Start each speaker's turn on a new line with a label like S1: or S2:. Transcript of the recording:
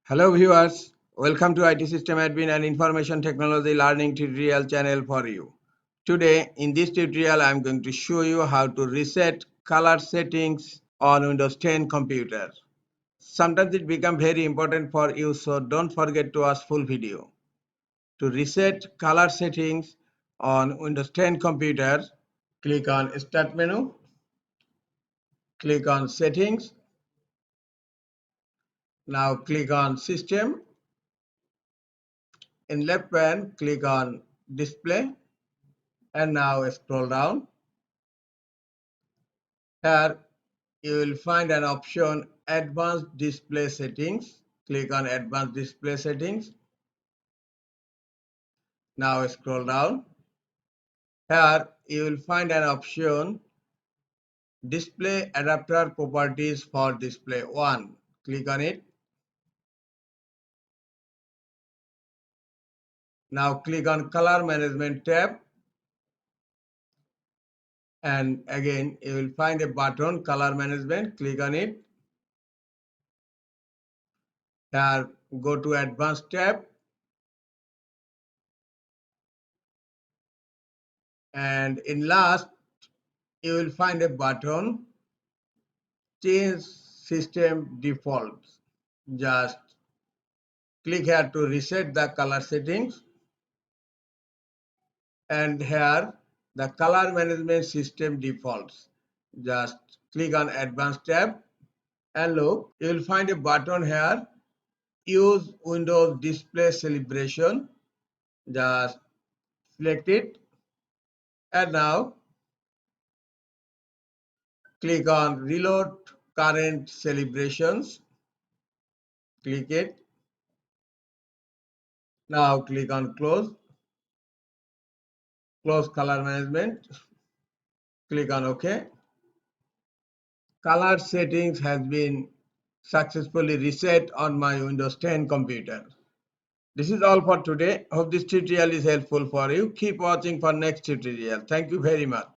S1: Hello viewers, welcome to IT System Admin and Information Technology Learning Tutorial channel for you. Today in this tutorial I am going to show you how to reset color settings on Windows 10 computer. Sometimes it becomes very important for you, so don't forget to watch full video. To reset color settings on Windows 10 computer, click on Start menu, click on Settings. Now click on System. In left pane, click on Display, and now scroll down. Here you will find an option Advanced Display Settings. Click on Advanced Display Settings. Now scroll down. Here you will find an option Display Adapter Properties for Display 1. Click on it. Now click on Color Management tab. And again you will find a button Color Management. Click on it. Here go to Advanced tab. And in last you will find a button Change System Defaults. Just click here to reset the color settings, and here the color management system defaults. Just click on Advanced tab and look, you will find a button here Use Windows Display Celebration. Just select it, and now click on Reload Current Celebrations. Click it. Now click on Close Color Management. Click on OK. Color settings has been successfully reset on my Windows 10 computer. This is all for today. Hope this tutorial is helpful for you. Keep watching for next tutorial. Thank you very much.